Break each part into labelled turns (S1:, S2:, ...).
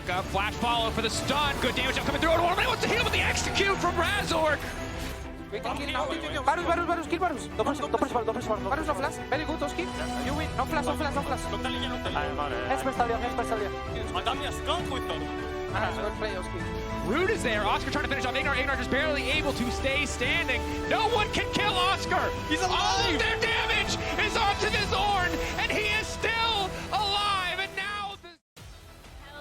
S1: Broxah, flash follow for the stun. Good damage coming through. Nobody wants to heal with the execute from Razork.
S2: We can kill now. Varus, kill Varus. Don't press Varus no flash. Very good, Oski. You win. No flash. Good play, Oski.
S1: Root is there. Oscar trying to finish off Ignar. Ignar just barely able to stay standing. No one can kill Oscar. He's alive. All of their damage is onto this Ornn, and he is still alive. And now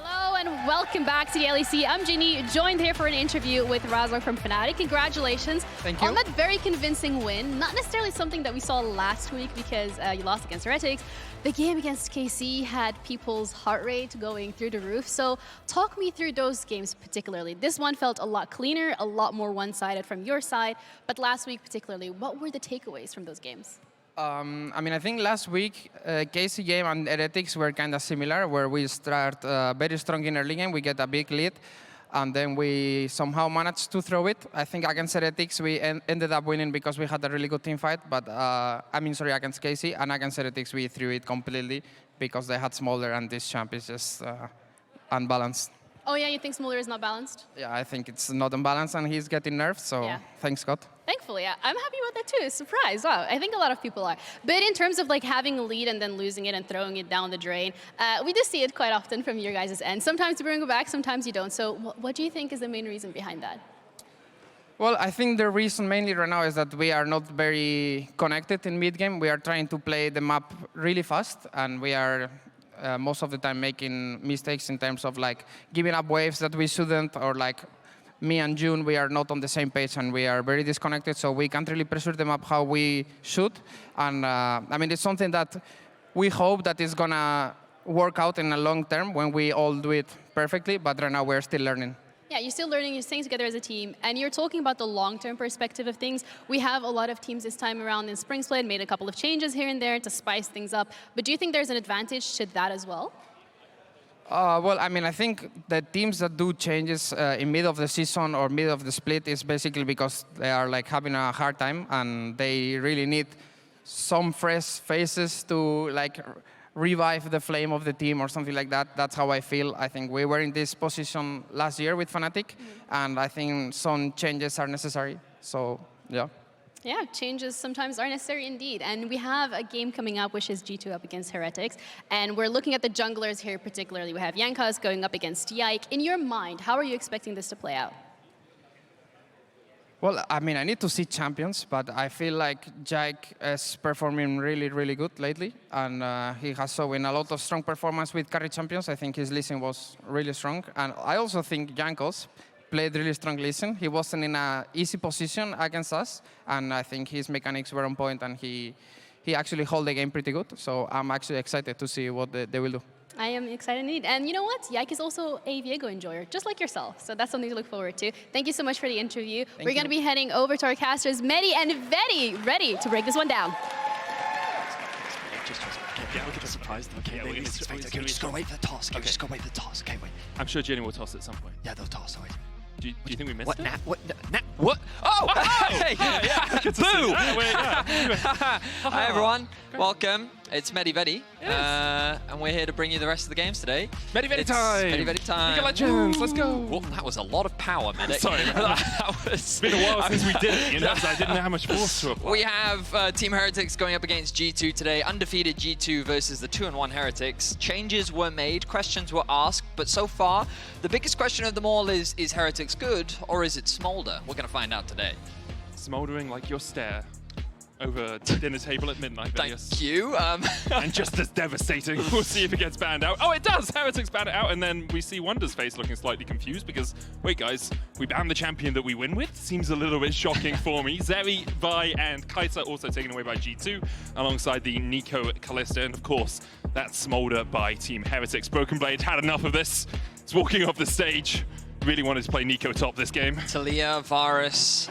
S3: Hello and welcome back to the LEC. I'm Ginny, joined here for an interview with Razork from Fnatic. Congratulations on that very convincing win. Not necessarily something that we saw last week because you lost against Heretics. The game against KC had people's heart rate going through the roof. So talk me through those games particularly. This one felt a lot cleaner, a lot more one-sided from your side. But last week particularly, what were the takeaways from those games?
S4: I think last week, KC game and Heretics were kind of similar, where we start very strong in early game, we get a big lead, and then we somehow managed to throw it. I think against Heretics, we ended up winning because we had a really good team fight, but against KC, and against Heretics, we threw it completely because they had Smolder, and this champ is just unbalanced.
S3: Oh yeah, you think Smolder is not balanced?
S4: Yeah, I think it's not unbalanced, and he's getting nerfed, so thanks God.
S3: Thankfully, yeah. I'm happy about that too. Surprise, wow. I think a lot of people are. But in terms of like having a lead and then losing it and throwing it down the drain, we do see it quite often from your guys' end. Sometimes you bring it back, sometimes you don't. So what do you think is the main reason behind that?
S4: Well, I think the reason mainly right now is that we are not very connected in mid-game. We are trying to play the map really fast, and we are most of the time making mistakes in terms of like giving up waves that we shouldn't, or like me and June, we are not on the same page and we are very disconnected, so we can't really pressure them up how we should. And it's something that we hope that is gonna work out in the long term when we all do it perfectly, but right now we're still learning.
S3: Yeah, you're still learning, you're staying together as a team, and you're talking about the long-term perspective of things. We have a lot of teams this time around in Spring Split, made a couple of changes here and there to spice things up, but do you think there's an advantage to that as well?
S4: I think the teams that do changes in mid of the season or mid of the split is basically because they are like having a hard time and they really need some fresh faces to like revive the flame of the team or something like that. That's how I feel. I think we were in this position last year with Fnatic, and I think some changes are necessary. So, yeah.
S3: Yeah, changes sometimes are necessary indeed. And we have a game coming up, which is G2 up against Heretics. And we're looking at the junglers here particularly. We have Jankos going up against Yike. In your mind, how are you expecting this to play out?
S4: Well, I need to see champions, but I feel like Yike is performing really, really good lately. And he has shown a lot of strong performance with carry champions. I think his listen was really strong. And I also think Jankos played really strong listen. He wasn't in an easy position against us, and I think his mechanics were on point, and he actually held the game pretty good. So I'm actually excited to see what they will do.
S3: I am excited indeed. And you know what? Yike is also a Viego enjoyer, just like yourself. So that's something to look forward to. Thank you so much for the interview. We're going to be heading over to our casters, Medi and Vedi, ready to break this one down.
S5: Yeah, we're going to surprise them. Okay, we're just go wait for the toss. Just go wait for the toss. Okay, wait.
S6: I'm sure Jenny will toss at some point.
S5: Yeah, they'll toss. Wait.
S6: Do you think we missed it?
S5: What? Oh!
S6: Hey!
S5: Boo! Hi everyone, welcome. It's Medivedi, and we're here to bring you the rest of the games today.
S6: Medivedi time!
S5: Medivedi time!
S6: League of Legends, let's go!
S5: Well, that was a lot of power, Medic.
S6: Sorry, man. It's been a while since we did it, so I didn't know how much force to apply.
S5: We have Team Heretics going up against G2 today. Undefeated G2 versus the 2-1 Heretics. Changes were made, questions were asked, but so far, the biggest question of them all is Heretics good, or is it Smolder? We're going to find out today.
S6: Smoldering like your stare over the dinner table at midnight.
S5: Thank you.
S6: And just as devastating. We'll see if it gets banned out. Oh, it does! Heretics banned it out, and then we see Wunder's face looking slightly confused because, wait guys, we banned the champion that we win with? Seems a little bit shocking for me. Zeri, Vi, and Kaiser also taken away by G2, alongside the Nico, Kalista, and of course, that Smolder by Team Heretics. Broken Blade had enough of this. It's walking off the stage. Really wanted to play Nico top this game.
S5: Talia, Varus,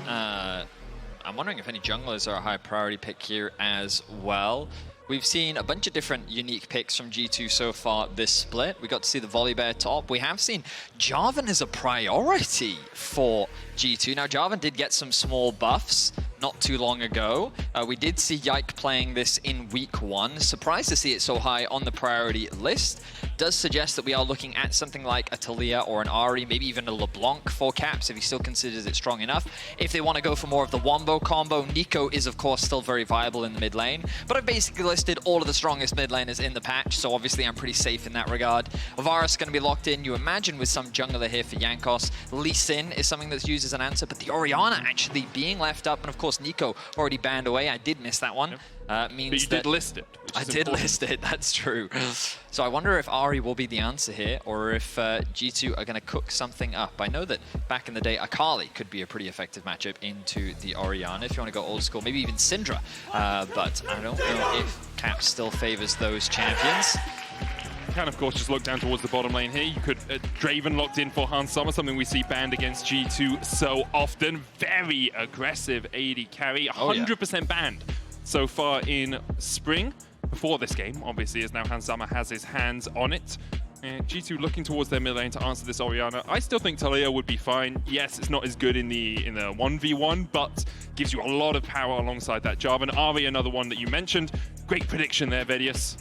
S5: I'm wondering if any junglers are a high priority pick here as well. We've seen a bunch of different unique picks from G2 so far this split. We got to see the Volibear top. We have seen Jarvan as a priority for G2. Now, Jarvan did get some small buffs not too long ago. We did see Yike playing this in week 1. Surprised to see it so high on the priority list. does suggest that we are looking at something like a Talia or an Ahri, maybe even a LeBlanc for caps if he still considers it strong enough. If they want to go for more of the Wombo combo, Nico is of course still very viable in the mid lane, but I've basically listed all of the strongest mid laners in the patch, so obviously I'm pretty safe in that regard. Varus going to be locked in, you imagine, with some jungler here for Jankos. Lee Sin is something that's used as an answer, but the Orianna actually being left up, and of course Nico already banned away. I did miss that one.
S6: Yep.
S5: Means
S6: but you did list it.
S5: I did list it, that's true. So I wonder if Ahri will be the answer here, or if G2 are going to cook something up. I know that back in the day, Akali could be a pretty effective matchup into the Orianna, if you want to go old school, maybe even Syndra. But I don't know if Cap still favors those champions.
S6: You can, of course, just look down towards the bottom lane here. You could Draven locked in for Hans Sommer, something we see banned against G2 so often. Very aggressive AD carry, 100% banned so far in Spring. Before this game, obviously, as now Hans Sommer has his hands on it. And G2 looking towards their mid lane to answer this Orianna. I still think Talia would be fine. Yes, it's not as good in the 1v1, but gives you a lot of power alongside that Jarvan. Ahri, another one that you mentioned. Great prediction there, Vedius.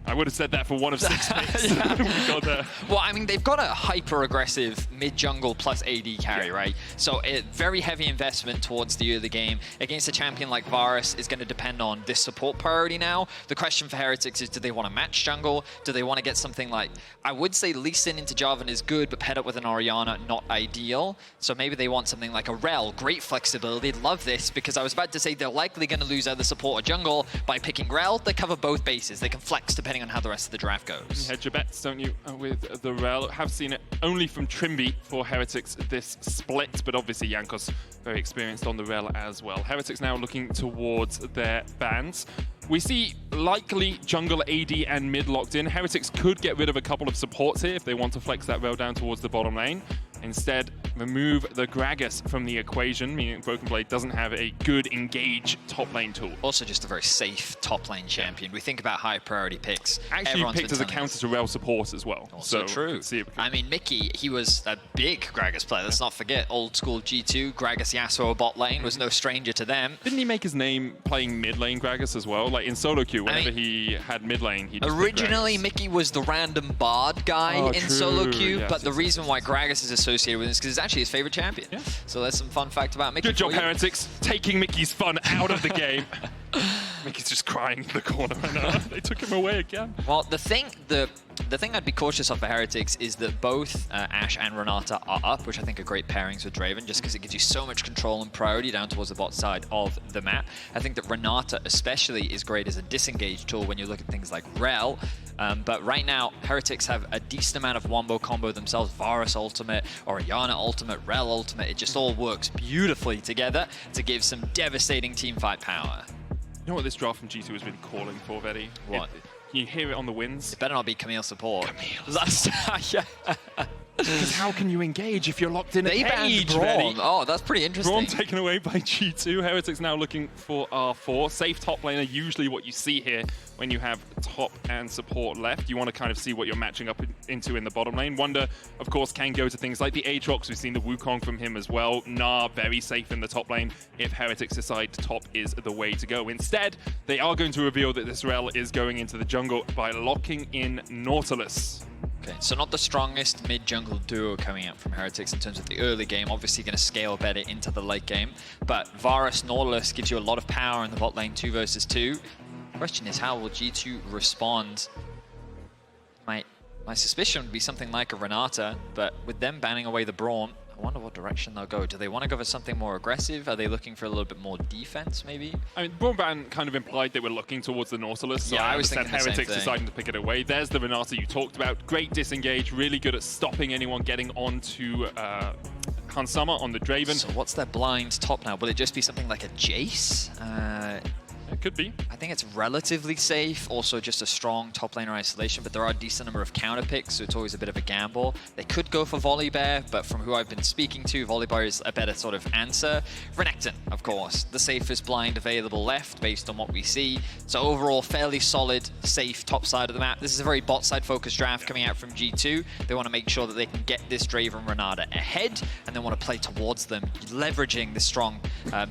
S6: I would have said that for one of 6 picks. We got there.
S5: Well, I mean, they've got a hyper-aggressive mid-jungle plus AD carry, right? So a very heavy investment towards the early game. Against a champion like Varus is going to depend on this support priority now. The question for Heretics is, do they want to match jungle? Do they want to get something like... I would say Lee Sin into Jarvan is good, but paired up with an Orianna, not ideal. So maybe they want something like a Rell. Great flexibility. Love this, because I was about to say they're likely going to lose either support or jungle by picking Rell. They cover both bases. They can flex depending on how the rest of the draft goes.
S6: You hedge your bets, don't you, with the Rell? Have seen it only from Trimby for Heretics this split, but obviously Jankos very experienced on the Rell as well. Heretics now looking towards their bans. We see likely jungle AD and mid locked in. Heretics could get rid of a couple of supports here if they want to flex that Rell down towards the bottom lane. Instead, remove the Gragas from the equation, meaning Broken Blade doesn't have a good engage top lane tool.
S5: Also just a very safe top lane champion. We think about high priority picks.
S6: Actually picked as a counter to Rell support as well.
S5: Also true. I mean, Mikyx, he was a big Gragas player. Let's not forget, old school G2, Gragas Yasuo bot lane was no stranger to them.
S6: Didn't he make his name playing mid lane Gragas as well? Like in solo queue, whenever he had mid lane, he just
S5: originally Mikyx was the random bard guy in solo queue,
S6: yes,
S5: but the reason why Gragas is associated with this is because it's actually his favorite champion. Yeah. So that's some fun fact about Mikyx.
S6: Good job, Heretics, taking Mickey's fun out of the game. Mickey's just crying in the corner right now. They took him away again.
S5: Well, the thing I'd be cautious of for Heretics is that both Ashe and Renata are up, which I think are great pairings with Draven, just because it gives you so much control and priority down towards the bot side of the map. I think that Renata especially is great as a disengage tool when you look at things like Rell. But right now, Heretics have a decent amount of wombo combo themselves. Varus ultimate, Orianna ultimate, Rell ultimate. It just all works beautifully together to give some devastating teamfight power.
S6: You know what this draft from G2 has been calling for, Vedi?
S5: What?
S6: Can you hear it on the winds?
S5: It better not be Camille support.
S6: Yeah. Because how can you engage if you're locked in a cage,
S5: Braum. Oh, that's pretty interesting.
S6: Braum taken away by G2. Heretics now looking for R4. Safe top laner, usually what you see here when you have top and support left. You want to kind of see what you're matching up into in the bottom lane. Wunder, of course, can go to things like the Aatrox. We've seen the Wukong from him as well. Nah, very safe in the top lane if Heretics decide top is the way to go. Instead, they are going to reveal that this Rell is going into the jungle by locking in Nautilus.
S5: Okay, so not the strongest mid-jungle duo coming out from Heretics in terms of the early game. Obviously going to scale better into the late game. But Varus Nautilus gives you a lot of power in the bot lane 2 versus 2. Question is, how will G2 respond? My suspicion would be something like a Renata, but with them banning away the Braum, I wonder what direction they'll go. Do they want to go for something more aggressive? Are they looking for a little bit more defense, maybe? I
S6: mean, Braum ban kind of implied they were looking towards the Nautilus, so
S5: yeah,
S6: I was thinking Heretics deciding to pick it away. There's the Renata you talked about. Great disengage, really good at stopping anyone getting onto Hans Sommer on the Draven.
S5: So what's their blind top now? Will it just be something like a Jace?
S6: It could be.
S5: I think it's relatively safe, also just a strong top laner isolation, but there are a decent number of counter picks, so it's always a bit of a gamble. They could go for Volibear, but from who I've been speaking to, Volibear is a better sort of answer. Renekton, of course, the safest blind available left based on what we see. So overall, fairly solid, safe top side of the map. This is a very bot side focused draft coming out from G2. They want to make sure that they can get this Draven Renata ahead, and they want to play towards them, leveraging the strong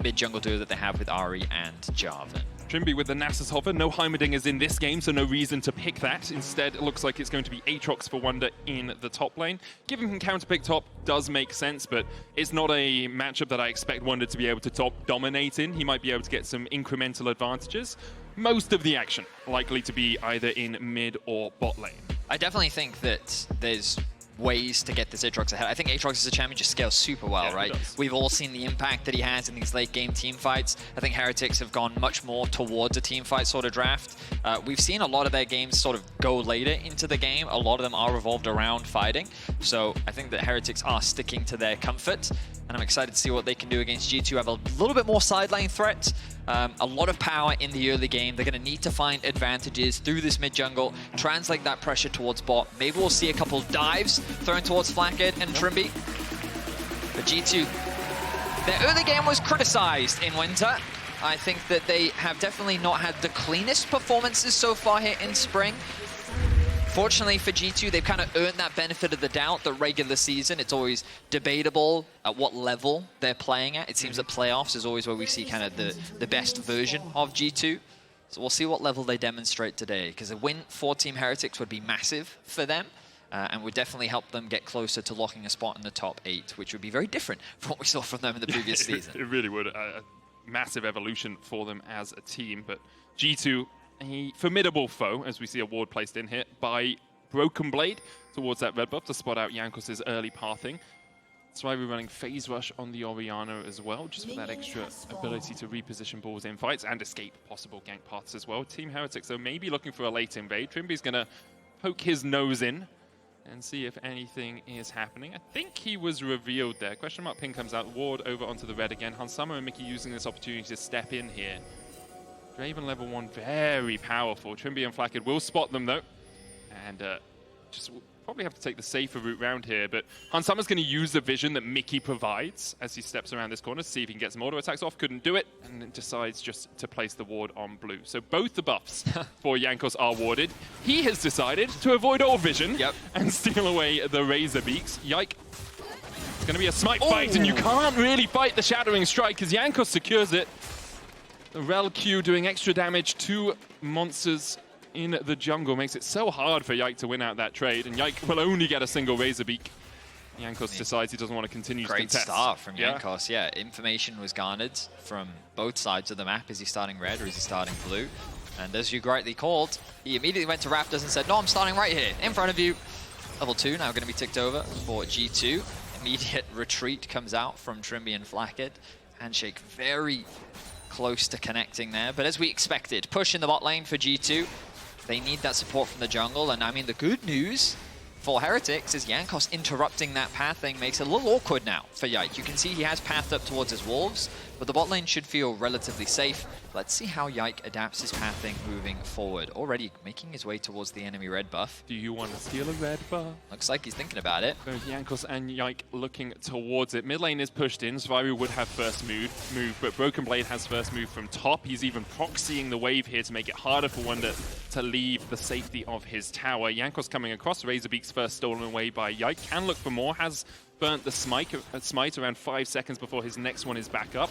S5: mid-jungle duo that they have with Ahri and Jarvan.
S6: Trimby with the Nasus hover. No Heimerdingers in this game, so no reason to pick that. Instead, it looks like it's going to be Aatrox for Wunder in the top lane. Giving him counterpick top does make sense, but it's not a matchup that I expect Wunder to be able to top dominate in. He might be able to get some incremental advantages. Most of the action likely to be either in mid or bot lane.
S5: I definitely think that there's ways to get this Aatrox ahead. I think Aatrox as a champion just scales super well, right? We've all seen the impact that he has in these late game team fights. I think Heretics have gone much more towards a team fight sort of draft. We've seen a lot of their games sort of go later into the game. A lot of them are revolved around fighting. So I think that Heretics are sticking to their comfort. And I'm excited to see what they can do against G2. Have a little bit more sideline threat. A lot of power in the early game. They're going to need to find advantages through this mid jungle, translate that pressure towards bot. Maybe we'll see a couple dives thrown towards Flakked and Trimby. But G2, their early game was criticized in winter. I think that they have definitely not had the cleanest performances so far here in spring. Fortunately for G2, they've kind of earned that benefit of the doubt. The regular season, it's always debatable at what level they're playing at. It seems that playoffs is always where we see kind of the best version of G2. So we'll see what level they demonstrate today, because a win for Team Heretics would be massive for them, and would definitely help them get closer to locking a spot in the top 8, which would be very different from what we saw from them in the previous season.
S6: It really would. A massive evolution for them as a team, but G2, a formidable foe, as we see a ward placed in here by Broken Blade towards that red buff to spot out Jankos' early pathing. That's why we're running Phase Rush on the Orianna as well, just for that extra ability to reposition balls in fights and escape possible gank paths as well. Team Heretics, though, maybe looking for a late invade. Trimby's going to poke his nose in and see if anything is happening. I think he was revealed there. Question mark ping comes out, ward over onto the red again. Hansama and Mikyx using this opportunity to step in here. Draven level 1, very powerful. Trimby and Flakked will spot them though. And just probably have to take the safer route round here, but Hansama's going to use the vision that Mikyx provides as he steps around this corner to see if he can get some auto attacks off. Couldn't do it, and then decides just to place the ward on blue. So both the buffs for Jankos are warded. He has decided to avoid all vision and steal away the Razor Beaks. Yike. It's going to be a smite fight, and you can't really fight the Shattering Strike because Jankos secures it. The Rell Q doing extra damage to monsters in the jungle makes it so hard for Yike to win out that trade, and Yike will only get a single Razor Beak. Jankos decides he doesn't want to continue to contest.
S5: Great start from Jankos, yeah. Information was garnered from both sides of the map. Is he starting red or is he starting blue? And as you rightly called, he immediately went to Raptors and said, no, I'm starting right here, in front of you. Level 2 now going to be ticked over for G2. Immediate retreat comes out from Trimby and Flakked. Handshake very close to connecting there, but as we expected, push in the bot lane for G2. They need that support from the jungle, and I mean, the good news for Heretics is Jankos interrupting that pathing makes it a little awkward now for Yike. You can see he has pathed up towards his wolves, but the bot lane should feel relatively safe. Let's see how Yike adapts his pathing moving forward. Already making his way towards the enemy red buff.
S6: Do you want to steal a red buff?
S5: Looks like he's thinking about it.
S6: Both Jankos and Yike looking towards it. Mid lane is pushed in. Svaru would have first move, but Broken Blade has first move from top. He's even proxying the wave here to make it harder for Wunder to leave the safety of his tower. Jankos coming across. Razorbeak's first stolen away by Yike. Can look for more. Has burnt the smite around 5 seconds before his next one is back up.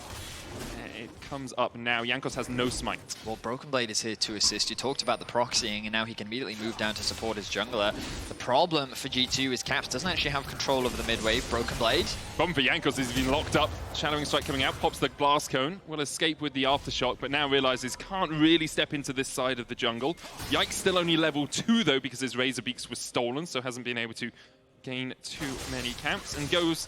S6: It comes up now. Jankos has no smite.
S5: Well, Broken Blade is here to assist. You talked about the proxying, and now he can immediately move down to support his jungler. The problem for G2 is Caps doesn't actually have control over the mid wave. Broken Blade.
S6: Problem for Jankos is he's been locked up. Shadowing Strike coming out, pops the Blast Cone. Will escape with the Aftershock, but now realizes can't really step into this side of the jungle. Yike's still only level 2 though, because his Razor Beaks was stolen, so hasn't been able to gain too many camps, and goes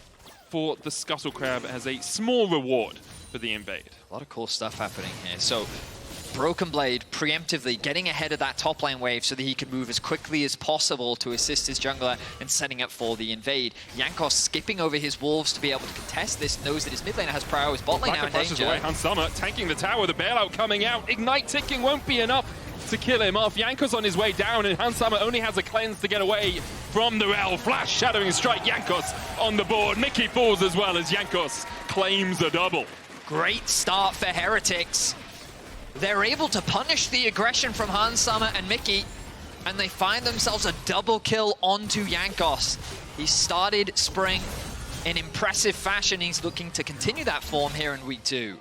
S6: for the Scuttle Crab as a small reward for the invade.
S5: A lot of cool stuff happening here. So Broken Blade preemptively getting ahead of that top lane wave so that he can move as quickly as possible to assist his jungler in setting up for the invade. Jankos skipping over his wolves to be able to contest this, knows that his mid laner has prior, his bot lane now in danger.
S6: Away. Hansama tanking the tower, the bailout coming out. Ignite ticking won't be enough to kill him off. Jankos on his way down, and Hansama only has a cleanse to get away from the Rell. Flash, Shadowing Strike, Jankos on the board. Mikyx falls as well as Jankos claims a double.
S5: Great start for Heretics. They're able to punish the aggression from Hansama and Mikyx, and they find themselves a double kill onto Jankos. He started spring in impressive fashion. He's looking to continue that form here in week 2.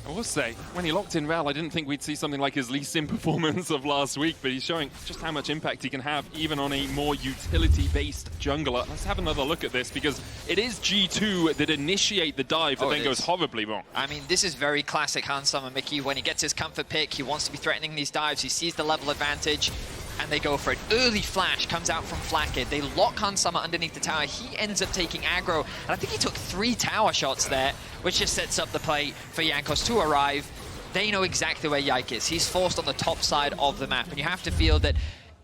S6: I will say, when he locked in Rell, I didn't think we'd see something like his least sim performance of last week, but he's showing just how much impact he can have, even on a more utility-based jungler. Let's have another look at this, because it is G2 that initiate the dive that then goes horribly wrong.
S5: I mean, this is very classic Handsome and Mickey. When he gets his comfort pick, he wants to be threatening these dives, he sees the level advantage, and they go for it. Early flash comes out from Flakked. They lock Hansama underneath the tower. He ends up taking aggro, and I think he took 3 tower shots there, which just sets up the play for Jankos to arrive. They know exactly where Yike is. He's forced on the top side of the map, and you have to feel that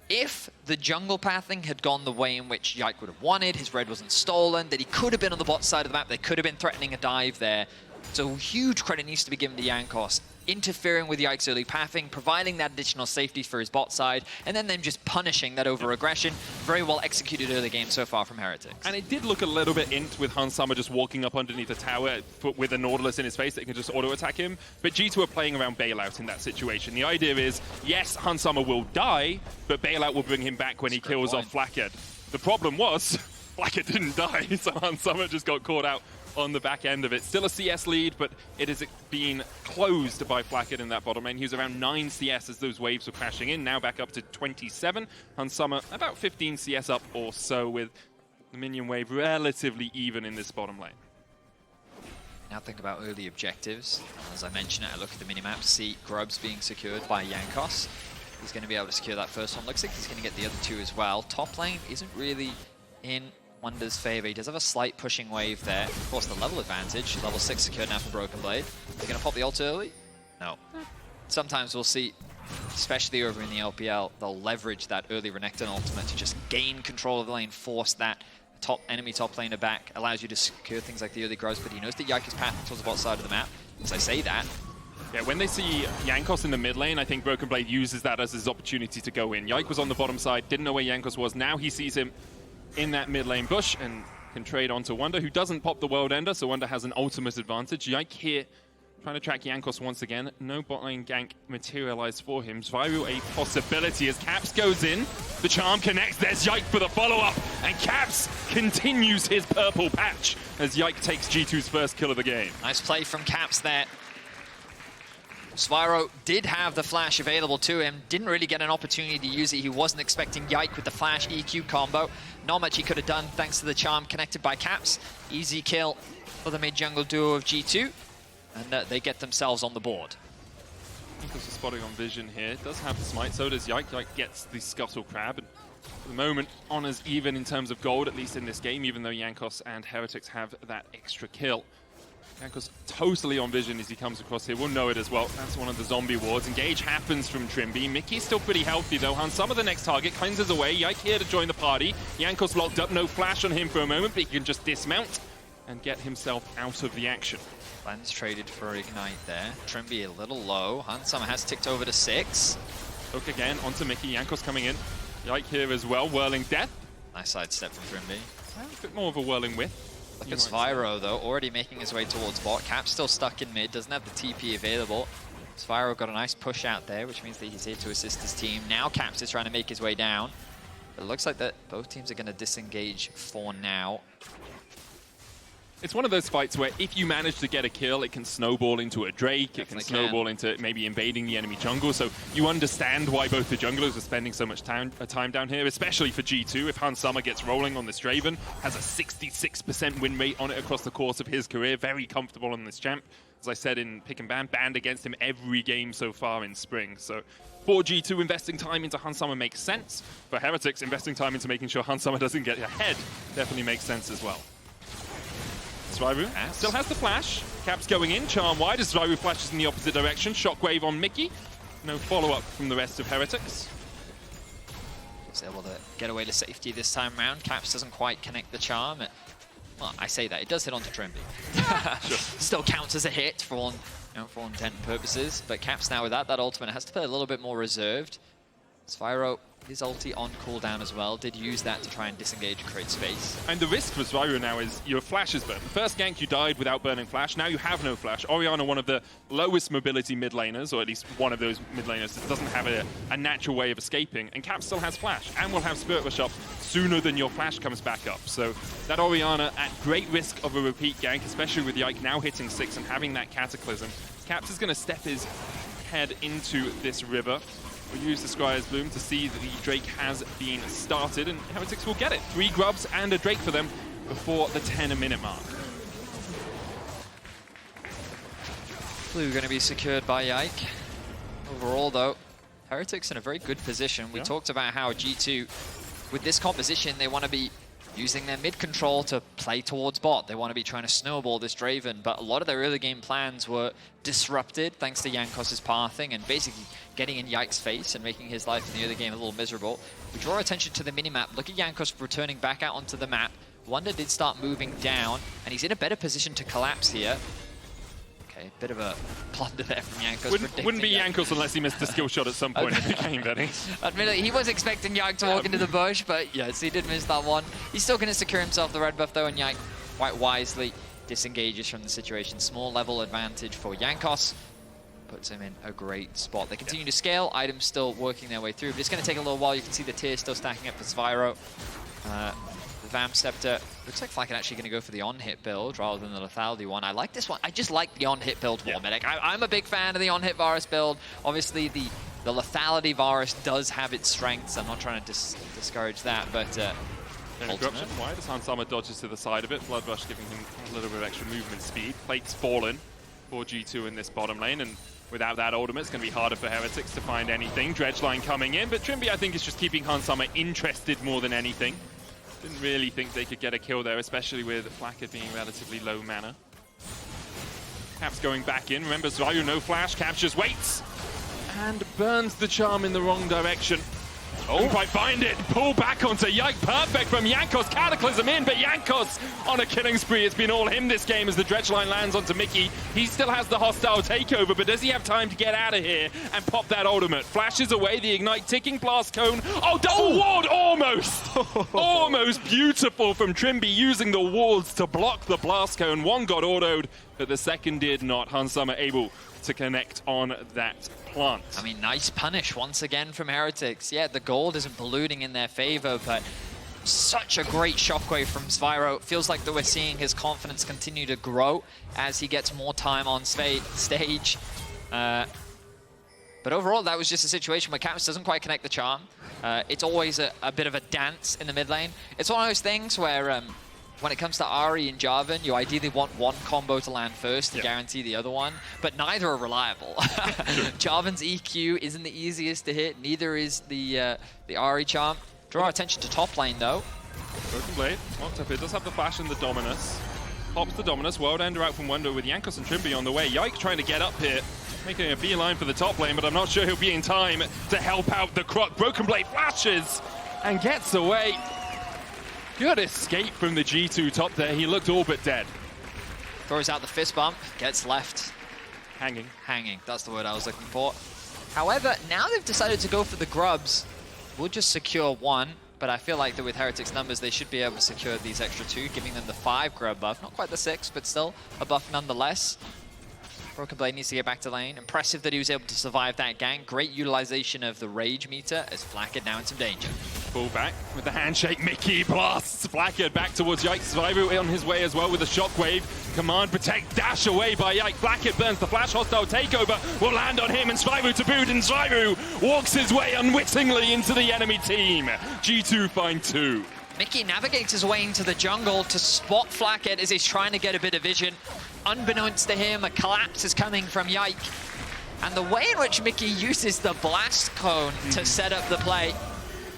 S5: if the jungle pathing had gone the way in which Yike would have wanted, his red wasn't stolen, that he could have been on the bot side of the map, they could have been threatening a dive there. So huge credit needs to be given to Jankos, interfering with Yike's early pathing, providing that additional safety for his bot side, and then them just punishing that over-aggression. Very well executed early game so far from Heretics.
S6: And it did look a little bit int with Hansama just walking up underneath the tower with a Nautilus in his face that can just auto-attack him. But G2 are playing around bailout in that situation. The idea is, yes, Hansama will die, but bailout will bring him back when he kills off Flakked. The problem was, Flakked didn't die, so Hansama just got caught out on the back end of it. Still a CS lead, but it is being closed by Flakked in that bottom lane. He was around 9 CS as those waves were crashing in, now back up to 27. Hansama about 15 CS up or so, with the minion wave relatively even in this bottom lane.
S5: Now think about early objectives. As I mentioned, I look at the minimap, see Grubs being secured by Jankos. He's going to be able to secure that first one. Looks like he's going to get the other 2 as well. Top lane isn't really in Wunder's favor. He does have a slight pushing wave there. Of course, the level advantage. Level 6 secured now for Broken Blade. Is he going to pop the ult early? No. Sometimes we'll see, especially over in the LPL, they'll leverage that early Renekton ultimate to just gain control of the lane, force that enemy top laner back, allows you to secure things like the early growth, but he knows that Yike is pathing towards the bot side of the map. As I say that,
S6: yeah, when they see Jankos in the mid lane, I think Broken Blade uses that as his opportunity to go in. Yike was on the bottom side, didn't know where Jankos was. Now he sees him in that mid lane bush and can trade onto Wunder, who doesn't pop the World Ender, so Wunder has an ultimate advantage. Yike here trying to track Jankos once again. No bot lane gank materialized for him. Zviru a possibility as Caps goes in. The charm connects. There's Yike for the follow-up, and Caps continues his purple patch as Yike takes G2's first kill of the game.
S5: Nice play from Caps there. Zviru did have the flash available to him, didn't really get an opportunity to use it. He wasn't expecting Yike with the flash EQ combo. Not much he could have done thanks to the charm connected by Caps. Easy kill for the mid-jungle duo of G2, and they get themselves on the board.
S6: Jankos is spotting on vision here. Does have the smite, so does Yike. Yike gets the Scuttle Crab, and for the moment, honors even in terms of gold, at least in this game, even though Jankos and Heretics have that extra kill. Jankos totally on vision as he comes across here. We'll know it as well. That's one of the zombie wards. Engage happens from Trimby. Mickey's still pretty healthy though. Hansama the next target. Cleanses away. Yike here to join the party. Jankos locked up. No flash on him for a moment, but he can just dismount and get himself out of the action.
S5: Lens traded for Ignite there. Trimby a little low. Hansama has ticked over to 6.
S6: Hook again onto Mickey. Jankos coming in. Yike here as well. Whirling Death.
S5: Nice sidestep from Trimby.
S6: A bit more of a whirling whiff.
S5: Look at Zviru though, already making his way towards bot. Cap's still stuck in mid, doesn't have the TP available. Zviru got a nice push out there, which means that he's here to assist his team. Now Caps is trying to make his way down. But it looks like that both teams are going to disengage for now.
S6: It's one of those fights where if you manage to get a kill, it can snowball into a Drake, it can snowball into maybe invading the enemy jungle, so you understand why both the junglers are spending so much time down here, especially for G2. If Hansama gets rolling on this Draven, has a 66% win rate on it across the course of his career, very comfortable on this champ. As I said in Pick and Ban, banned against him every game so far in Spring, so for G2, investing time into Hansama makes sense. For Heretics, investing time into making sure Hansama doesn't get ahead definitely makes sense as well. Zviru still has the flash. Caps going in, charm wide as Zviru flashes in the opposite direction. Shockwave on Mickey. No follow-up from the rest of Heretics.
S5: He's able to get away to safety this time around. Caps doesn't quite connect the charm. Well, I say that, it does hit onto Trimby. Sure. Still counts as a hit for all intent and purposes, but Caps now with that ultimate has to play a little bit more reserved. Zviru, his ulti on cooldown as well, did use that to try and disengage and create space.
S6: And the risk for Zviru now is your flash is burned. First gank you died without burning flash, now you have no flash. Orianna, one of the lowest mobility mid laners, or at least one of those mid laners that doesn't have a natural way of escaping, and Cap still has flash, and will have Spirit Rush up sooner than your flash comes back up. So that Orianna at great risk of a repeat gank, especially with Yike now hitting 6 and having that Cataclysm, Caps is going to step his head into this river. We'll use the Scryer's Bloom to see that the Drake has been started, and Heretics will get it. 3 grubs and a Drake for them before the 10-minute mark.
S5: Blue going to be secured by Yike. Overall, though, Heretics in a very good position. We talked about how G2, with this composition, they want to be using their mid control to play towards bot. They want to be trying to snowball this Draven, but a lot of their early game plans were disrupted thanks to Jankos' pathing and basically getting in Yike's face and making his life in the early game a little miserable. We draw attention to the minimap. Look at Jankos returning back out onto the map. Wunder did start moving down, and he's in a better position to collapse here. Okay, bit of a blunder there from Jankos.
S6: Wouldn't be Jankos unless he missed a skill shot at some point in the game, Benny.
S5: Admittedly, he was expecting Yike to walk into the bush, but yes, he did miss that one. He's still going to secure himself the red buff, though, and Yike quite wisely disengages from the situation. Small level advantage for Jankos. Puts him in a great spot. They continue to scale. Items still working their way through, but it's going to take a little while. You can see the tiers still stacking up for Spyro. The Vamp Scepter. Looks like Flakked actually going to go for the on-hit build rather than the lethality one. I like this one. I just like the on-hit build more, Medic. I'm a big fan of the on-hit Varus build. Obviously, the lethality Varus does have its strengths. I'm not trying to discourage that, but
S6: Interruption wide as Hansama dodges to the side of it. Blood Rush giving him a little bit of extra movement speed. Plate's fallen for G2 in this bottom lane, and without that ultimate, it's going to be harder for Heretics to find anything. Dredgeline coming in, but Trimby, I think, is just keeping Hansama interested more than anything. Didn't really think they could get a kill there, especially with Flakked being relatively low mana. Caps going back in. Remember, Zvayu, no flash. Caps just waits and burns the charm in the wrong direction. Couldn't quite find it. Pull back onto Yike. Perfect from Jankos. Cataclysm in, but Jankos on a killing spree. It's been all him this game as the Dredgeline lands onto Mikyx. He still has the hostile takeover, but does he have time to get out of here and pop that ultimate? Flashes away the Ignite, ticking blast cone. Oh, double ward! Almost! Almost beautiful from Trimby using the wards to block the blast cone. One got autoed, but the second did not. Hansama able to connect on that plant.
S5: I mean, nice punish once again from Heretics. Yeah, the gold isn't ballooning in their favor, but such a great shockwave from Spyro. Feels like that we're seeing his confidence continue to grow as he gets more time on stage. But overall, that was just a situation where Caps doesn't quite connect the charm. It's always a bit of a dance in the mid lane. It's one of those things where when it comes to Ahri and Jarvan, you ideally want one combo to land first to guarantee the other one, but neither are reliable. Jarvan's EQ isn't the easiest to hit, neither is the Ahri charm. Draw attention to top lane, though.
S6: Broken Blade, walked up here, does have the flash and the Dominus. Pops the Dominus, World Ender out from Wunder with Jankos and Trimby on the way. Yike trying to get up here, making a beeline for the top lane, but I'm not sure he'll be in time to help out the Croc. Broken Blade flashes and gets away. Good escape from the G2 top there. He looked all but dead.
S5: Throws out the fist bump, gets left.
S6: Hanging.
S5: Hanging, that's the word I was looking for. However, now they've decided to go for the grubs. We'll just secure one, but I feel like that with Heretics numbers, they should be able to secure these extra 2, giving them the 5 grub buff. Not quite the 6, but still a buff nonetheless. Broken Blade needs to get back to lane. Impressive that he was able to survive that gank. Great utilization of the rage meter as Flakked now in some danger.
S6: Pull back with the handshake. Mikyx blasts Flakked back towards Yike. Zvayu on his way as well with a shockwave. Command, protect, dash away by Yike. Flakked burns the flash. Hostile takeover will land on him and Zvayu to boot. And Zvayu walks his way unwittingly into the enemy team. G2 find 2.
S5: Mikyx navigates his way into the jungle to spot Flakked as he's trying to get a bit of vision. Unbeknownst to him, a collapse is coming from Yike. And the way in which Mikyx uses the blast cone to set up the play,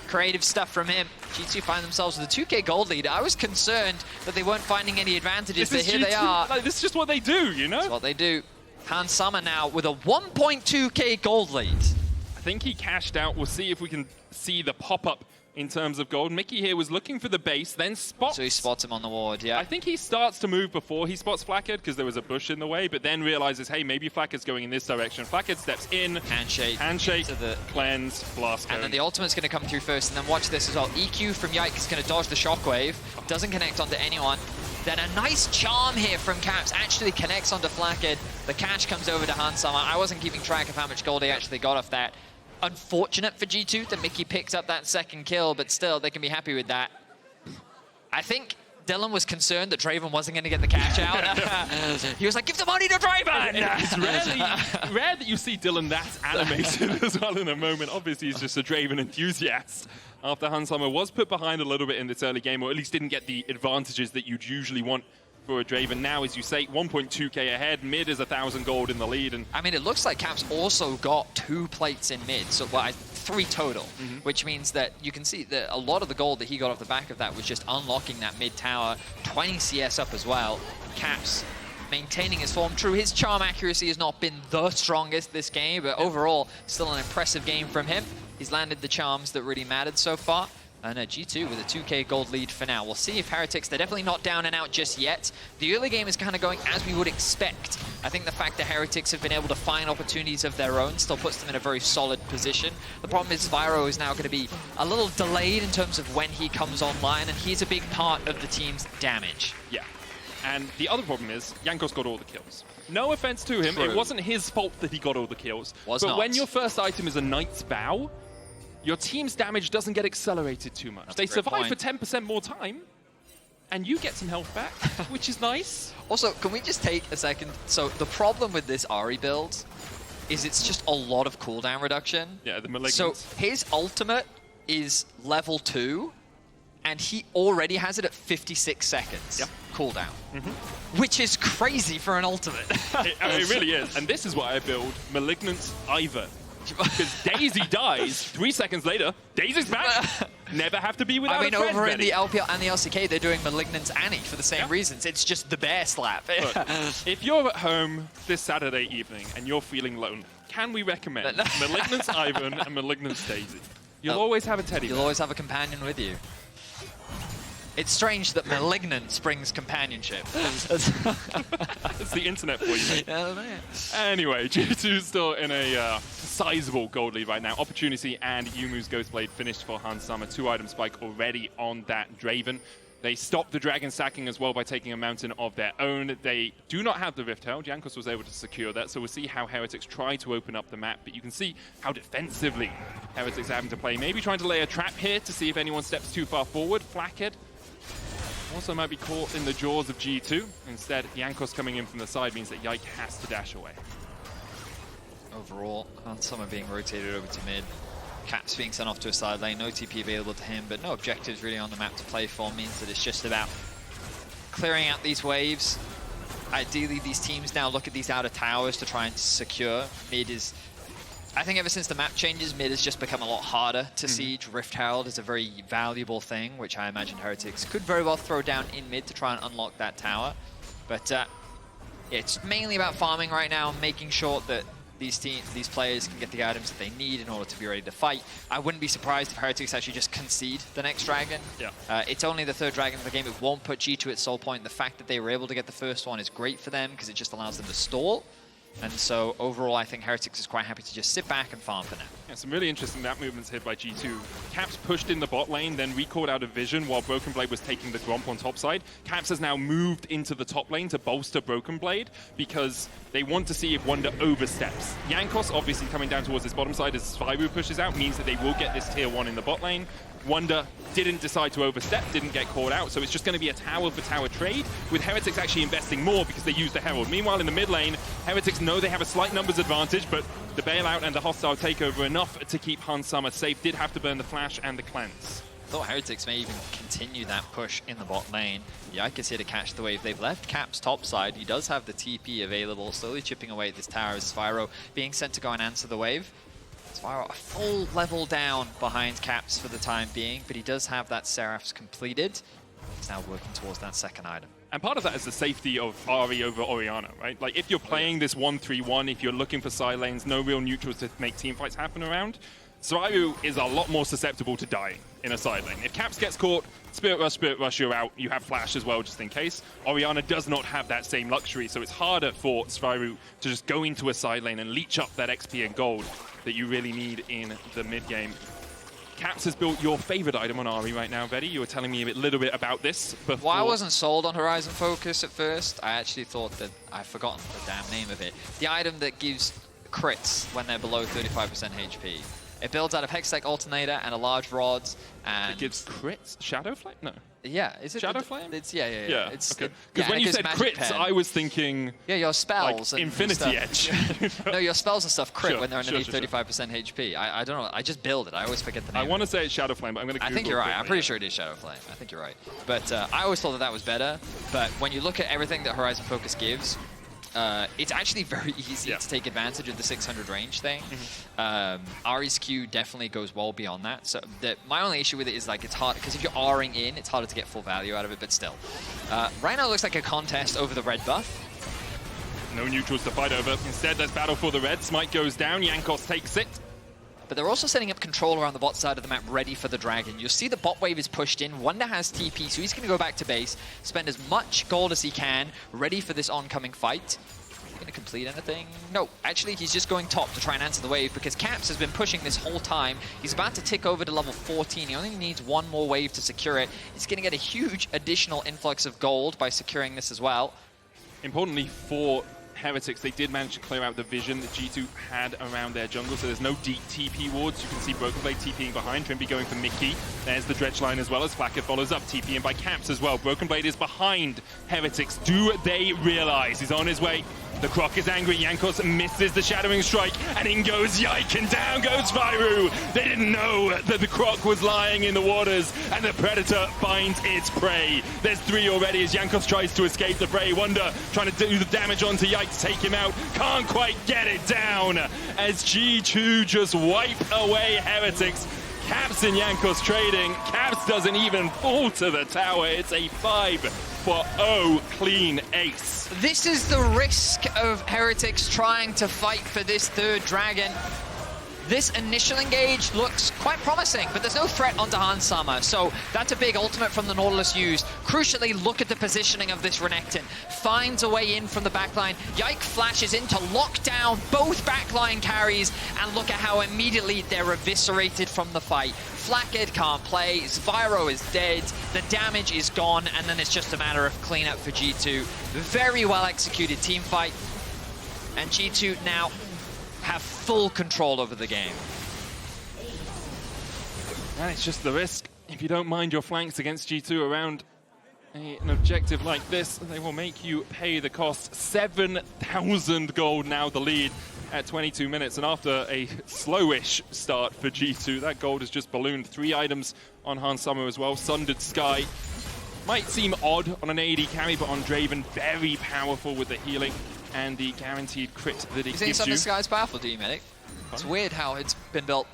S5: creative stuff from him. G2 find themselves with a 2k gold lead. I was concerned that they weren't finding any advantages, but here they are.
S6: Like, this is just what they do, you know?
S5: That's what they do. Hansama now with a 1.2k gold lead.
S6: I think he cashed out. We'll see if we can see the pop-up in terms of gold. Mikyx here was looking for the base, then spots.
S5: So he spots him on the ward, yeah.
S6: I think he starts to move before he spots Flakked because there was a bush in the way, but then realizes, hey, maybe Flakked's going in this direction. Flakked steps in.
S5: Handshake
S6: to the cleanse, blast cone.
S5: And then the ultimate's going to come through first, and then watch this as well. EQ from Yike is going to dodge the shockwave. Doesn't connect onto anyone. Then a nice charm here from Caps actually connects onto Flakked. The cash comes over to Hansama. I wasn't keeping track of how much gold he actually got off that. Unfortunate for G2 that Mikyx picks up that second kill, but still, they can be happy with that. I think Dylan was concerned that Draven wasn't going to get the cash out. He was like, give the money to Draven!
S6: It's rare that you see Dylan that animated as well in a moment. Obviously, he's just a Draven enthusiast. After Hansama was put behind a little bit in this early game, or at least didn't get the advantages that you'd usually want for a Draven. Now, as you say, 1.2k ahead. Mid is 1,000 gold in the lead. And
S5: I mean, it looks like Caps also got 2 plates in mid, so 3 total, which means that you can see that a lot of the gold that he got off the back of that was just unlocking that mid tower, 20 CS up as well. Caps maintaining his form. True, his charm accuracy has not been the strongest this game, but overall, still an impressive game from him. He's landed the charms that really mattered so far. And G2 with a 2k gold lead for now. We'll see if Heretics, they're definitely not down and out just yet. The early game is kind of going as we would expect. I think the fact that Heretics have been able to find opportunities of their own still puts them in a very solid position. The problem is Spyro is now going to be a little delayed in terms of when he comes online, and he's a big part of the team's damage.
S6: yeah. And the other problem is, Jankos got all the kills. No offense to him,
S5: True.
S6: It wasn't his fault that he got all the kills.
S5: Was
S6: but
S5: not.
S6: when your first item is a Knight's Vow, your team's damage doesn't get accelerated too much.
S5: That's
S6: They
S5: a great
S6: survive
S5: point.
S6: for 10% more time, and you get some health back, which is nice.
S5: Also, can we just take a second? So the problem with this Ahri build is it's just a lot of cooldown reduction.
S6: Yeah, the Malignant.
S5: So his ultimate is level 2, and he already has it at 56 seconds cooldown, which is crazy for an ultimate.
S6: It really is. And this is why I build Malignant Ivern. Because Daisy dies, 3 seconds later, Daisy's back. Never have to be without
S5: I mean,
S6: a friend,
S5: over in
S6: Betty.
S5: the LPL and the LCK, they're doing Malignant Annie for the same reasons. It's just the bear slap.
S6: Look, if you're at home this Saturday evening and you're feeling lonely, can we recommend Malignant Ivern and Malignant Daisy? You'll always have a teddy bear.
S5: You'll always have a companion with you. It's strange that Malignant brings companionship.
S6: It's the internet for you, mate. Anyway, G2's still in a sizable gold lead right now. Opportunity and Yumu's Ghostblade finished for Hansama. 2-item spike already on that Draven. They stopped the Dragon stacking as well by taking a mountain of their own. They do not have the Rift Herald. Jankos was able to secure that, so we'll see how Heretics try to open up the map. But you can see how defensively Heretics are having to play. Maybe trying to lay a trap here to see if anyone steps too far forward. Flakked also might be caught in the jaws of G2. Instead, Jankos coming in from the side means that Yike has to dash away.
S5: Overall, Hansama being rotated over to mid. Caps being sent off to a side lane, no TP available to him, but no objectives really on the map to play for. Means that it's just about clearing out these waves. Ideally, these teams now look at these outer towers to try and secure. Mid is, I think ever since the map changes, mid has just become a lot harder to siege. Rift Herald is a very valuable thing, which I imagine Heretics could very well throw down in mid to try and unlock that tower. But it's mainly about farming right now, making sure that these players can get the items that they need in order to be ready to fight. I wouldn't be surprised if Heretics actually just concede the next dragon.
S6: Yeah.
S5: It's only the 3rd dragon of the game. It won't put G2 at soul point. The fact that they were able to get the first one is great for them because it just allows them to stall. And so overall, I think Heretics is quite happy to just sit back and farm for now.
S6: Yeah, some really interesting map movements here by G2. Caps pushed in the bot lane, then recalled out of vision while Broken Blade was taking the Gromp on top side. Caps has now moved into the top lane to bolster Broken Blade because they want to see if Wunder oversteps. Jankos obviously coming down towards this bottom side as Spyro pushes out means that they will get this tier 1 in the bot lane. Wunder didn't decide to overstep, didn't get caught out, so it's just going to be a tower for tower trade, with Heretics actually investing more because they used the Herald. Meanwhile, in the mid lane, Heretics know they have a slight numbers advantage, but the bailout and the hostile takeover enough to keep Hansama safe. Did have to burn the flash and the cleanse.
S5: I thought Heretics may even continue that push in the bot lane. Yike is here to catch the wave. They've left Caps top side. He does have the TP available, slowly chipping away at this tower as Spyro being sent to go and answer the wave. Spyro a full level down behind Caps for the time being, but he does have that Seraphs completed. He's now working towards that 2nd item.
S6: And part of that is the safety of Ahri over Orianna, right? Like, if you're playing this 1-3-1, if you're looking for side lanes, no real neutrals to make teamfights happen around, Spyro is a lot more susceptible to dying in a side lane. If Caps gets caught, Spirit Rush, you're out. You have Flash as well, just in case. Orianna does not have that same luxury, so it's harder for Spyro to just go into a side lane and leech up that XP and gold that you really need in the mid game. Caps has built your favorite item on Ahri right now, Betty. You were telling me a little bit about this before.
S5: Well, I wasn't sold on Horizon Focus at first. I actually thought that I've forgotten the damn name of it. The item that gives crits when they're below 35% HP. It builds out of Hextech Alternator and a large rod. And
S6: it gives crits? Shadowflame? No.
S5: Yeah, is it
S6: Shadow Flame?
S5: It's yeah. It's
S6: okay.
S5: yeah,
S6: Because when you
S5: it's
S6: said
S5: magic
S6: crits,
S5: pen.
S6: I was thinking
S5: Yeah, your spells
S6: like
S5: and
S6: Infinity
S5: stuff.
S6: Edge.
S5: No, your spells and stuff crit
S6: Sure,
S5: when they're underneath
S6: sure.
S5: 35% HP. I don't know. I just build it. I always forget the name.
S6: I want to say it's Shadow Flame, but I'm going to Google
S5: I think you're right.
S6: quickly.
S5: I'm pretty sure it is Shadow Flame. I think you're right. But I always thought that that was better. But when you look at everything that Horizon Focus gives, it's actually very easy to take advantage of the 600 range thing. Ahri's Q definitely goes well beyond that. So my only issue with it is like it's hard, because if you're R'ing in, it's harder to get full value out of it, but still. Right now it looks like a contest over the red buff.
S6: No neutrals to fight over. Instead, there's battle for the red. Smite goes down. Jankos takes it.
S5: But they're also setting up control around the bot side of the map, ready for the dragon. You'll see the bot wave is pushed in. Wunder has TP, so he's going to go back to base, spend as much gold as he can, ready for this oncoming fight. Is he going to complete anything? No, actually, he's just going top to try and answer the wave, because Caps has been pushing this whole time. He's about to tick over to level 14. He only needs one more wave to secure it. He's going to get a huge additional influx of gold by securing this as well.
S6: Importantly for Heretics, they did manage to clear out the vision that G2 had around their jungle, so there's no deep TP wards. You can see Broken Blade TPing behind, Trimby going for Mikyx. There's the Dredge line as well as Flakked follows up, TPing by Caps as well. Broken Blade is behind Heretics. Do they realize he's on his way? The Croc is angry, Jankos misses the Shadowing Strike, and in goes Yike, and down goes Varus. They didn't know that the Croc was lying in the waters, and the Predator finds its prey. There's 3 already as Jankos tries to escape the prey. Wunder trying to do the damage onto Yike to take him out. Can't quite get it down as G2 just wipe away Heretics. Caps and Jankos trading. Caps doesn't even fall to the tower. It's a 5-for-0 clean ace.
S5: This is the risk of Heretics trying to fight for this 3rd dragon. This initial engage looks quite promising, but there's no threat onto Hans Sama, so that's a big ultimate from the Nautilus used. Crucially, look at the positioning of this Renekton. Finds a way in from the backline. Yike flashes in to lock down both backline carries, and look at how immediately they're eviscerated from the fight. Flakked can't play, Spyro is dead, the damage is gone, and then it's just a matter of cleanup for G2. Very well executed team fight, and G2 now have full control over the game.
S6: And it's just the risk. If you don't mind your flanks against G2 around an objective like this, they will make you pay the cost. 7,000 gold now the lead at 22 minutes. And after a slowish start for G2, that gold has just ballooned. 3 items on Hans Sama as well. Sundered Sky. Might seem odd on an AD carry, but on Draven, very powerful with the healing and the guaranteed crit that it
S5: You think
S6: gives you.
S5: Sundered Sky is powerful, do you, Medic? It's weird how it's been built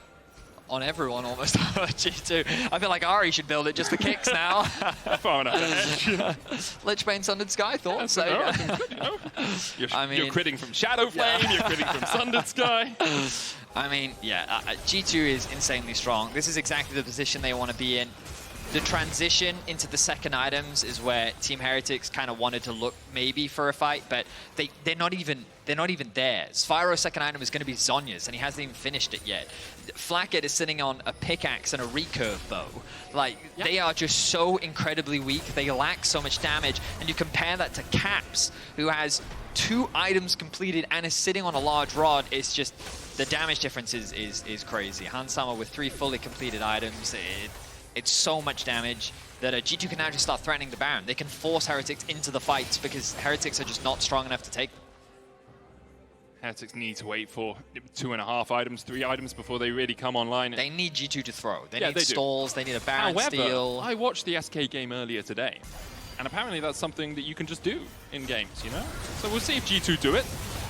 S5: on everyone almost. G2. I feel like Ahri should build it just for kicks now.
S6: Far enough.
S5: Lichbane Sundered Sky, thoughts?
S6: You're critting from Shadow Flame, you're critting from Sundered Sky.
S5: I mean, yeah, G2 is insanely strong. This is exactly the position they want to be in. The transition into the second items is where Team Heretics kind of wanted to look maybe for a fight, but they're not even there. Spyro's second item is going to be Zhonya's, and he hasn't even finished it yet. Flakked is sitting on a pickaxe and a recurve bow. Like, they are just so incredibly weak. They lack so much damage, and you compare that to Caps, who has 2 items completed and is sitting on a large rod. It's just, the damage difference is crazy. Hans Sama with 3 fully completed items, it's so much damage that G2 can now just start threatening the Baron. They can force Heretics into the fights because Heretics are just not strong enough to take them.
S6: Heretics need to wait for 2.5 items, 3 items before they really come online.
S5: They need G2 to throw. They
S6: Yeah,
S5: need
S6: they do.
S5: stalls, they need a Baron
S6: However,
S5: steal.
S6: I watched the SK game earlier today, and apparently that's something that you can just do in games, you know? So we'll see if G2 do it.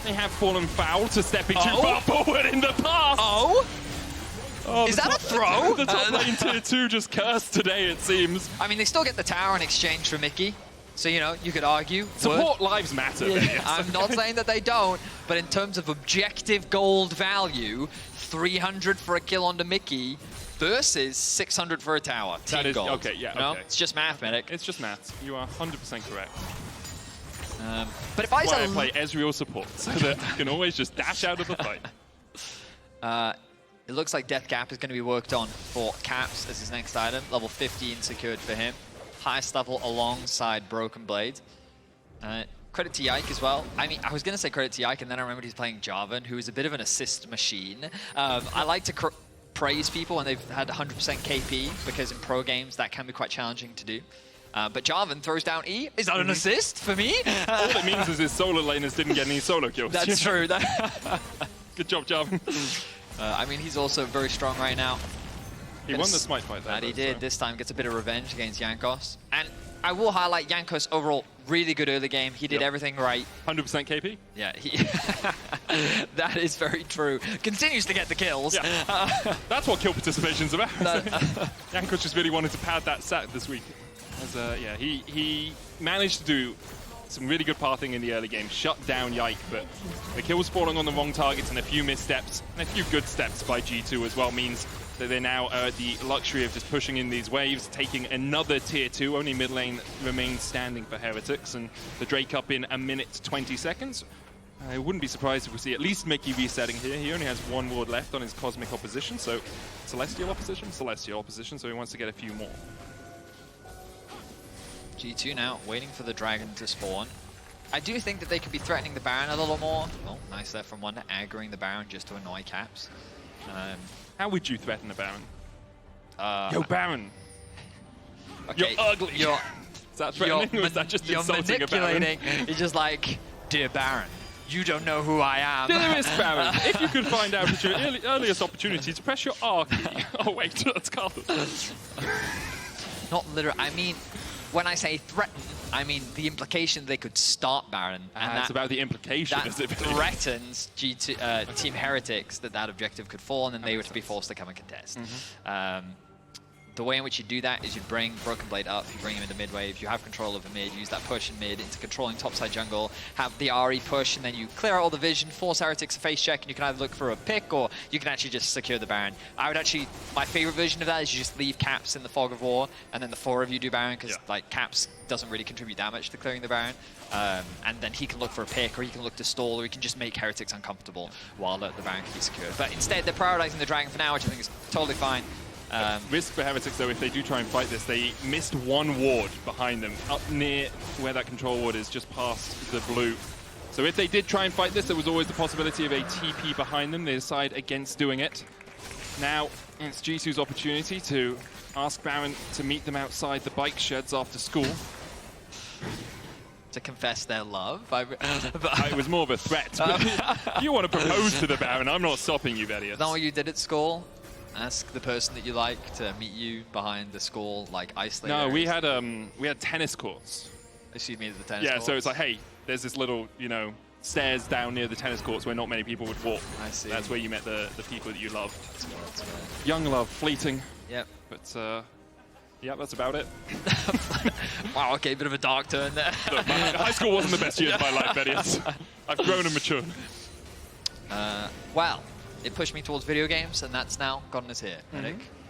S6: They have fallen foul to stepping too far forward in the past. Oh,
S5: Is that a throw?
S6: The top lane tier 2 just cursed today, it seems.
S5: I mean, they still get the tower in exchange for Mikyx. So, you know, you could argue.
S6: Support lives matter.
S5: Yeah. I'm not saying that they don't, but in terms of objective gold value, 300 for a kill onto Mikyx versus 600 for a tower.
S6: That is,
S5: gold.
S6: okay, yeah,
S5: No,
S6: okay.
S5: it's just math, Medic.
S6: It's just maths. You are 100% correct.
S5: But if I
S6: That's why I play Ezreal support, so that I can always just dash out of the fight.
S5: It looks like Death Gap is going to be worked on for Caps as his next item. Level 15 secured for him. Highest level alongside Broken Blade. Credit to Yike as well. I mean, I was going to say credit to Yike, and then I remembered he's playing Jarvan, who is a bit of an assist machine. I like to praise people when they've had 100% KP, because in pro games that can be quite challenging to do. But Jarvan throws down E. Is that an assist for me?
S6: All it means is his solo laners didn't get any solo kills.
S5: That's true.
S6: Good job, Jarvan.
S5: I mean, he's also very strong right now.
S6: He won the smite fight there.
S5: That he did. So. This time gets a bit of revenge against Jankos. And I will highlight Jankos overall, really good early game. He did everything right.
S6: 100% KP?
S5: Yeah, that is very true. Continues to get the kills.
S6: Yeah. That's what kill participation's about. Jankos just really wanted to pad that set this week. As, yeah, he managed to do some really good pathing in the early game, shut down Yike, but the kills falling on the wrong targets and a few missteps, and a few good steps by G2 as well means that they're now at the luxury of just pushing in these waves, taking another tier 2. Only mid lane remains standing for Heretics, and the Drake up in 1 minute 20 seconds. I wouldn't be surprised if we see at least Mikyx resetting here. He only has 1 ward left on his Cosmic opposition, so Celestial opposition, so he wants to get a few more.
S5: G2 now waiting for the dragon to spawn. I do think that they could be threatening the Baron a little more. Oh, nice there from Wunder, aggroing the Baron just to annoy Caps.
S6: How would you threaten a Baron? Yo, Baron!
S5: Okay,
S6: you're ugly! Is that threatening, or is that just insulting a Baron?
S5: You're just like, dear Baron, you don't know who I am.
S6: Dearest Baron, if you could find out at your earliest opportunity to press your R key. Oh wait, that's Carlos.
S5: Not literally, I mean, when I say threaten, I mean the implication they could start Baron. And
S6: it's about the implication,
S5: that
S6: is it?
S5: threatens Team Heretics that objective could fall, and then they would be forced to come and contest. The way in which you do that is you bring Broken Blade up, you bring him into mid wave, you have control of the mid, use that push in mid into controlling topside jungle, have the Ahri push, and then you clear out all the vision, force Heretics to face check, and you can either look for a pick or you can actually just secure the Baron. I would actually, my favorite version of that is you just leave Caps in the fog of war, and then the 4 of you do Baron, because like Caps doesn't really contribute that much to clearing the Baron. And then he can look for a pick, or he can look to stall, or he can just make Heretics uncomfortable while the Baron can be secured. But instead, they're prioritizing the Dragon for now, which I think is totally fine.
S6: Risk for Heretics, though, if they do try and fight this, they missed 1 ward behind them, up near where that control ward is, just past the blue. So if they did try and fight this, there was always the possibility of a TP behind them. They decide against doing it. Now, it's Jisoo's opportunity to ask Baron to meet them outside the bike sheds after school.
S5: To confess their love.
S6: It was more of a threat. But you want to propose to the Baron, I'm not stopping you, Verius.
S5: Is that what you did at school? Ask the person that you like to meet you behind the school, like isolated.
S6: No, we had tennis courts.
S5: Excuse me, the tennis courts?
S6: So it's like, hey, there's this little, stairs down near the tennis courts where not many people would walk.
S5: I see.
S6: That's where you met the people that you love. Young love, fleeting.
S5: Yep.
S6: But, yeah, that's about it.
S5: Wow, okay, bit of a dark turn there.
S6: Look, high school wasn't the best year of my life, Verius. I've grown and matured.
S5: Well, it pushed me towards video games, and that's now gotten us here.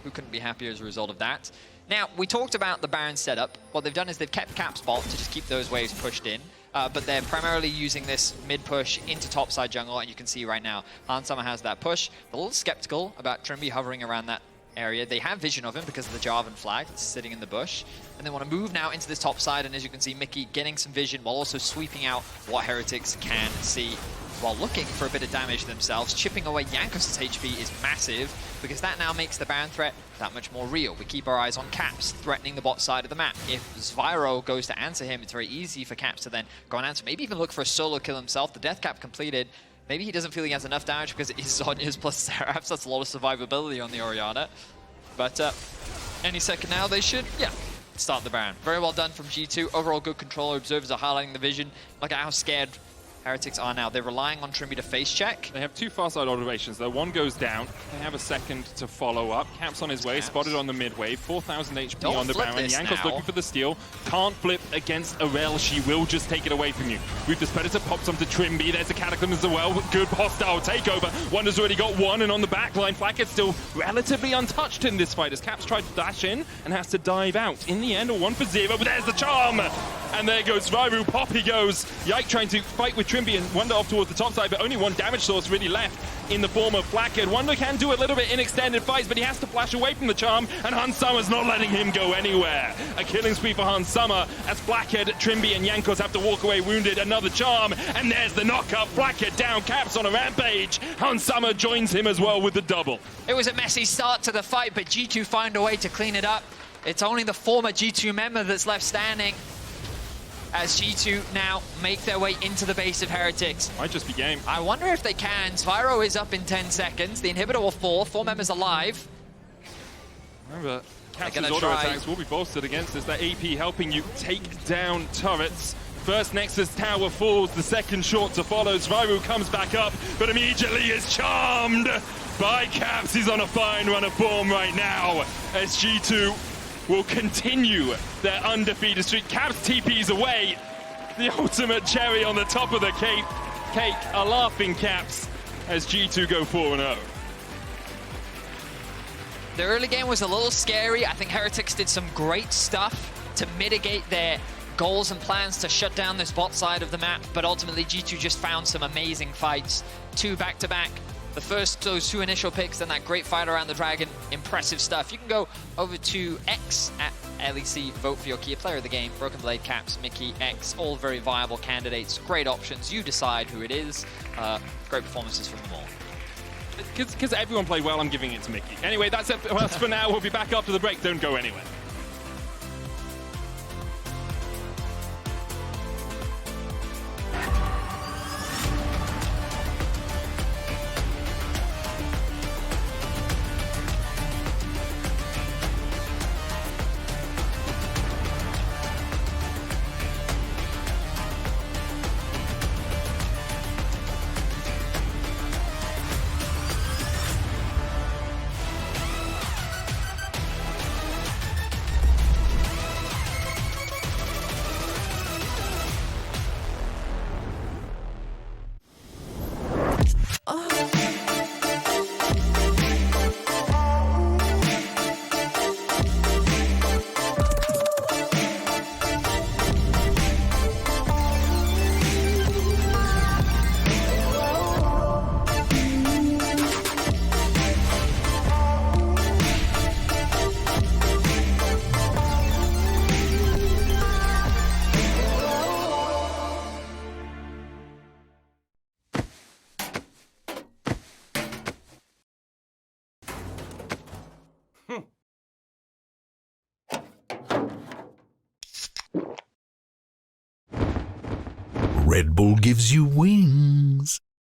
S5: Who couldn't be happier as a result of that? Now, we talked about the Baron setup. What they've done is they've kept Cap's bot to just keep those waves pushed in, but they're primarily using this mid-push into topside jungle, and you can see right now, Hansama has that push. They're a little skeptical about Trimby hovering around that area. They have vision of him because of the Jarvan flag that's sitting in the bush, and they want to move now into this top side, and as you can see, Mikyx getting some vision while also sweeping out what Heretics can see while looking for a bit of damage themselves. Chipping away Jankos' HP is massive because that now makes the Baron threat that much more real. We keep our eyes on Caps, threatening the bot side of the map. If Spyro goes to answer him, it's very easy for Caps to then go and answer, maybe even look for a solo kill himself. The death cap completed. Maybe he doesn't feel he has enough damage because it is Zhonya's plus Seraphs. That's a lot of survivability on the Orianna. But any second now, they should, start the Baron. Very well done from G2. Overall good control. Observers are highlighting the vision. Look at how scared Heretics are now. They're relying on Trimby to face check.
S6: They have 2 far side observations though. One goes down. They have a second to follow up. Caps on his way, spotted on the mid wave. 4,000 HP on the Baron. Jankos looking for the steal. Can't flip against a Rell. She will just take it away from you. Ruthless Predator pops onto Trimby. There's a Cataclysm as well. Good hostile takeover. Wunder's already got 1, and on the back line, Flakked still relatively untouched in this fight as Caps tried to dash in and has to dive out. In the end, a 1-for-0, but there's the charm! And there goes Viru. Poppy goes. Yike trying to fight with Trimby and Wunder off towards the top side, but only 1 damage source really left in the form of Flakked. Wunder can do a little bit in extended fights, but he has to flash away from the charm, and Hansama's not letting him go anywhere. A killing spree for Hansama as Flakked, Trimby, and Jankos have to walk away wounded. Another charm, and there's the knockup. Flakked down, Caps on a rampage. Hansama joins him as well with the double.
S5: It was a messy start to the fight, but G2 find a way to clean it up.
S7: It's only the former G2 member that's left standing as G2 now make their way into the base of Heretics.
S6: Might just be game.
S7: I wonder if they can. Spyro is up in 10 seconds. The inhibitor will fall. 4 members alive.
S6: Remember, Caps'
S7: gonna
S6: auto
S7: try.
S6: attacks will be bolstered against this. That AP helping you take down turrets. First Nexus tower falls, the second short to follow. Zviru comes back up, but immediately is charmed by Caps. He's on a fine run of form right now as G2 will continue their undefeated streak. Caps TPs away. The ultimate cherry on the top of the cake, a laughing Caps as G2 go 4-0.
S7: The early game was a little scary. I think Heretics did some great stuff to mitigate their goals and plans to shut down this bot side of the map, but ultimately G2 just found some amazing fights. 2 back-to-back. The first, those 2 initial picks, then that great fight around the dragon. Impressive stuff. You can go over to X at LEC, vote for your key player of the game. Broken Blade, Caps, Mikyx, all very viable candidates. Great options. You decide who it is. Great performances from them all.
S6: Because everyone played well, I'm giving it to Mickey. Anyway, that's it for now. We'll be back after the break. Don't go anywhere.
S8: Red Bull gives you wings.